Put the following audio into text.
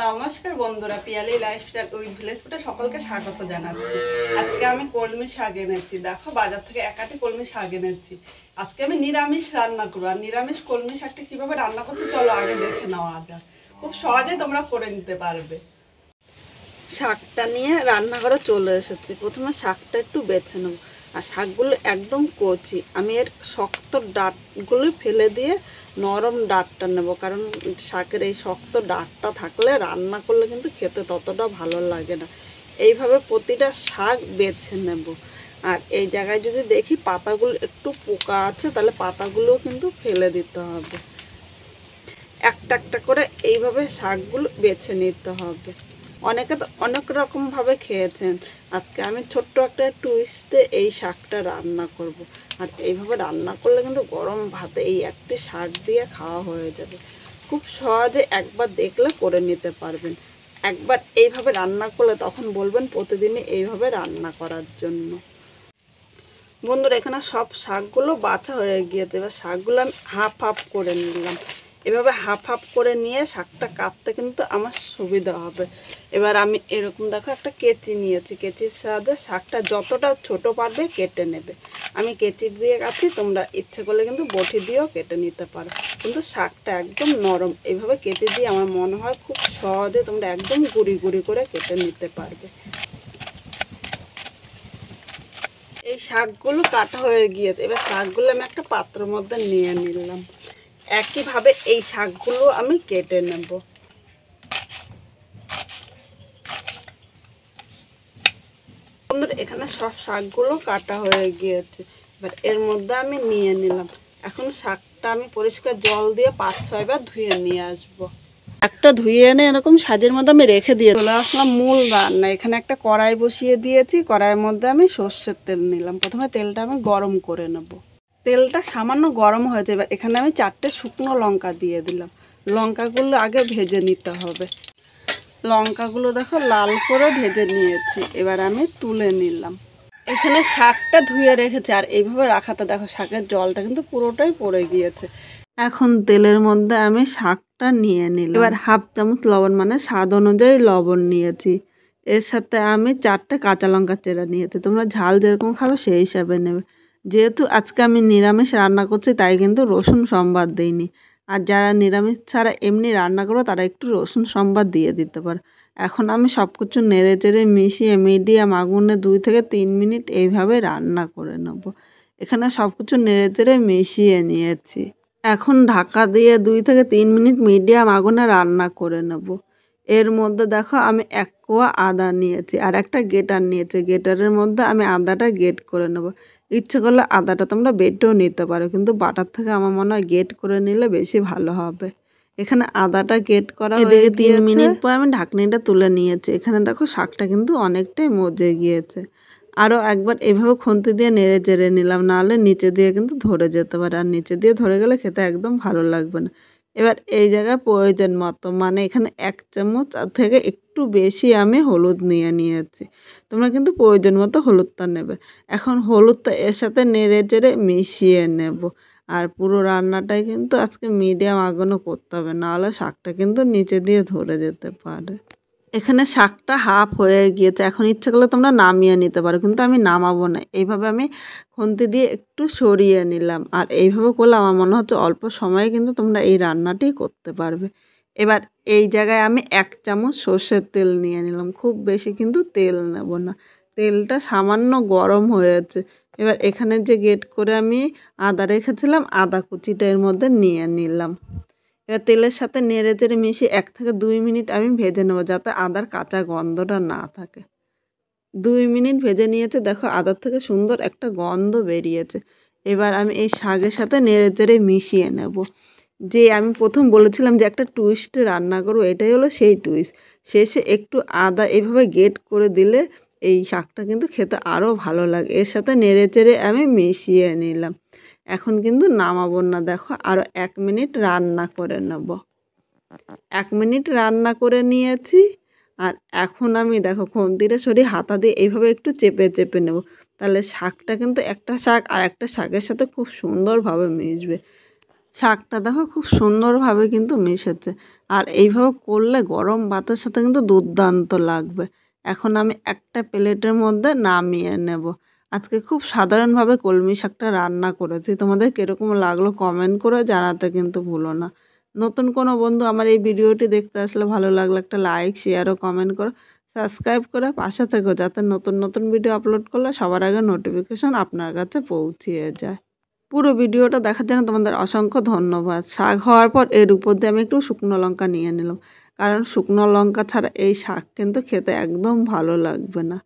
নমস্কার বন্ধুরা, Piyali lifestyle with village ফুডে সকলকে স্বাগত জানাচ্ছি। আজকে আমি কলমি শাক এনেছি। দেখো, বাজার থেকে এক আটি কলমি শাক এনেছি। আজকে আমি নিরামিষ রান্না করবো। আর নিরামিষ কলমি শাকটা কীভাবে রান্না করছি চলো আগে দেখে নেওয়া যাক। খুব সহজে তোমরা করে নিতে পারবে। শাকটা নিয়ে রান্নাঘরে চলে এসেছি। প্রথমে শাকটা একটু বেছে নেব। আর শাকগুলো একদম কচি। আমি এর শক্ত ডাঁটগুলো ফেলে দিয়ে নরম ডাঁটটা নেব, কারণ শাকের এই শক্ত ডাঁটটা থাকলে রান্না করলে কিন্তু খেতে ততটা ভালো লাগে না। এইভাবে প্রতিটা শাক বেছে নেব। আর এই জায়গায় যদি দেখি পাতাগুলো একটু পোকা আছে, তাহলে পাতাগুলোও কিন্তু ফেলে দিতে হবে। একটা একটা করে এইভাবে শাকগুলো বেছে নিতে হবে। অনেকে তো অনেক রকমভাবে খেয়েছেন। আজকে আমি ছোট্ট একটা টুইস্টে এই শাকটা রান্না করব। আর এইভাবে রান্না করলে কিন্তু গরম ভাতে এই একটি শাক দিয়ে খাওয়া হয়ে যাবে। খুব সহজে একবার দেখলে করে নিতে পারবেন। একবার এইভাবে রান্না করলে তখন বলবেন প্রতিদিনই এইভাবে রান্না করার জন্য। বন্ধুরা, এখানে সব শাকগুলো বাছা হয়ে গিয়েছে। এবার শাকগুলো আমি হাফ হাফ করে নিলাম। এভাবে হাফ হাফ করে নিয়ে শাকটা কাটতে কিন্তু আমার সুবিধা হবে। এবার আমি এরকম দেখো একটা কেচি নিয়েছি। কেচির সাহায্যে শাকটা যতটা ছোট পারবে কেটে নেবে। আমি কেচি দিয়ে কাটি, তোমরা ইচ্ছে করলে কিন্তু বটি দিয়েও কেটে নিতে পারো। কিন্তু শাকটা একদম নরম। এইভাবে কেচি দিয়ে আমার মনে হয় খুব সহজে তোমরা একদম গুঁড়ি গুঁড়ি করে কেটে নিতে পারবে। এই শাকগুলো কাটা হয়ে গিয়েছে। এবার শাকগুলো আমি একটা পাত্রের মধ্যে নিয়ে নিলাম। একইভাবে এই শাকগুলো আমি কেটে নেব। বন্ধুরা, এখানে সব শাকগুলো কাটা হয়ে গিয়েছে। এবার এর মধ্যে আমি নিয়ে নিলাম। এখন শাকটা আমি পরিষ্কার জল দিয়ে 5-6 বার ধুয়ে নিয়ে আসবো। একটা ধুয়ে এনে এরকম সাজের মধ্যে আমি রেখে দিয়ে চলে আসলাম মূল রান্না। এখানে একটা কড়াই বসিয়ে দিয়েছি। কড়াইয়ের মধ্যে আমি সর্ষের তেল নিলাম। প্রথমে তেলটা আমি গরম করে নেব। তেলটা সামান্য গরম হয়েছে। এবার এখানে আমি 4টে শুকনো লঙ্কা দিয়ে দিলাম। লঙ্কাগুলো আগে ভেজে নিতে হবে। লঙ্কাগুলো দেখো লাল করে ভেজে নিয়েছি। এবার আমি তুলে নিলাম। এখানে শাকটা ধুয়ে রেখেছি। আর এইভাবে রাখাতে দেখো শাকের জলটা কিন্তু পুরোটাই পড়ে গিয়েছে। এখন তেলের মধ্যে আমি শাকটা নিয়ে নিলাম। এবার হাফ চামচ লবণ, মানে স্বাদ অনুযায়ী লবণ নিয়েছি। এর সাথে আমি 4টে কাঁচা লঙ্কা চেরা নিয়েছি। তোমরা ঝাল যেরকম খাবে সেই হিসাবে নেবে। যেহেতু আজকে আমি নিরামিষ রান্না করছি, তাই কিন্তু রসুন সম্বাদ দিইনি। আর যারা নিরামিষ ছাড়া এমনি রান্না করো তারা একটু রসুন সম্বাদ দিয়ে দিতে পারো। এখন আমি সব কিছু নেড়ে চেড়ে মিশিয়ে মিডিয়াম আগুনে 2 থেকে 3 মিনিট এইভাবে রান্না করে নেব। এখানে সব কিছু নেড়ে চেড়ে মিশিয়ে নিয়েছি। এখন ঢাকা দিয়ে 2 থেকে 3 মিনিট মিডিয়াম আগুনে রান্না করে নেব। এর মধ্যে দেখো আমি 1 কোয়া আদা নিয়েছি আর একটা গেটার নিয়েছি। গেটারের মধ্যে আমি আদাটা গেট করে নেব। ইচ্ছে করলে আদাটা তোমরা বেটেও নিতে পারো, কিন্তু বাটার থেকে আমার মনে হয় গেট করে নিলে বেশি ভালো হবে। এখানে আদাটা গেট করা হয়ে 3 মিনিট পর আমি ঢাকনিটা তুলে নিয়েছি। এখানে দেখো শাকটা কিন্তু অনেকটাই মজে গিয়েছে। আরও একবার এভাবে খুন্তি দিয়ে নেড়ে চেড়ে নিলাম, নাহলে নিচে দিয়ে কিন্তু ধরে যেতে পারে। আর নিচে দিয়ে ধরে গেলে খেতে একদম ভালো লাগবে না। এবার এই জায়গায় প্রয়োজন মতো, মানে এখানে 1 চামচ থেকে একটু বেশি আমি হলুদ নিয়ে নিয়েছি। তোমরা কিন্তু প্রয়োজন মতো হলুদটা নেবে। এখন হলুদটা এর সাথে নেড়ে চেড়ে মিশিয়ে নেব। আর পুরো রান্নাটাই কিন্তু আজকে মিডিয়াম আগুনে করতে হবে, নাহলে শাকটা কিন্তু নিচে দিয়ে ধরে যেতে পারে। এখানে শাকটা হাফ হয়ে গিয়েছে। এখন ইচ্ছে করলে তোমরা নামিয়ে নিতে পারো, কিন্তু আমি নামাবো না। এইভাবে আমি খুন্তি দিয়ে একটু সরিয়ে নিলাম। আর এইভাবে করলে আমার মনে হচ্ছে অল্প সময়ে কিন্তু তোমরা এই রান্নাটি করতে পারবে। এবার এই জায়গায় আমি 1 চামচ সর্ষের তেল নিয়ে নিলাম। খুব বেশি কিন্তু তেল নেব না। তেলটা সামান্য গরম হয়েছে। এবার এখানে যে গেট করে আমি আদা রেখেছিলাম, আদা কুচিটা এর মধ্যে নিয়ে নিলাম। এবার তেলের সাথে নেড়ে চেড়ে মিশিয়ে 1 থেকে 2 মিনিট আমি ভেজে নেবো, যাতে আদার কাঁচা গন্ধটা না থাকে। 2 মিনিট ভেজে নিয়েছে। দেখো আদার থেকে সুন্দর একটা গন্ধ বেরিয়েছে। এবার আমি এই শাকের সাথে নেড়ে চেড়ে মিশিয়ে নেব। যে আমি প্রথম বলেছিলাম যে একটা টুইস্টে রান্না করবো, এটাই হলো সেই টুইস্ট। শেষে একটু আদা এভাবে গেট করে দিলে এই শাকটা কিন্তু খেতে আরও ভালো লাগে। এর সাথে নেড়ে চেড়ে আমি মিশিয়ে নিলাম। এখন কিন্তু নামাবো না। দেখো আরও 1 মিনিট রান্না করে নেব। 1 মিনিট রান্না করে নিয়েছি। আর এখন আমি দেখো খুন্তিটা সরিয়ে হাতা দিয়ে এইভাবে একটু চেপে চেপে নেব। তাহলে শাকটা কিন্তু একটা শাক আর একটা শাকের সাথে খুব সুন্দরভাবে মিশবে। শাকটা দেখো খুব সুন্দরভাবে কিন্তু মিশেছে, আর এইভাবে করলে গরম ভাতের সাথে কিন্তু দুর্দান্ত লাগবে। এখন আমি একটা প্লেটের মধ্যে নামিয়ে নেব। আজকে খুব সাধারণভাবে কলমি শাকটা রান্না করেছি, তোমাদের কীরকম লাগলো কমেন্ট করে জানাতে কিন্তু ভুলো না। নতুন কোনো বন্ধু আমার এই ভিডিওটি দেখতে আসলে ভালো লাগলে একটা লাইক, শেয়ার ও কমেন্ট করো। সাবস্ক্রাইব করে পাশে থেকো, যাতে নতুন নতুন ভিডিও আপলোড করলে সবার আগে নোটিফিকেশন আপনার কাছে পৌঁছিয়ে যায়। পুরো ভিডিওটা দেখার জন্য তোমাদের অসংখ্য ধন্যবাদ। শাক হওয়ার পর এর উপর দিয়ে আমি একটু শুকনো লঙ্কা নিয়ে নিলাম, কারণ শুকনো লঙ্কা ছাড়া এই শাক কিন্তু খেতে একদম ভালো লাগবে না।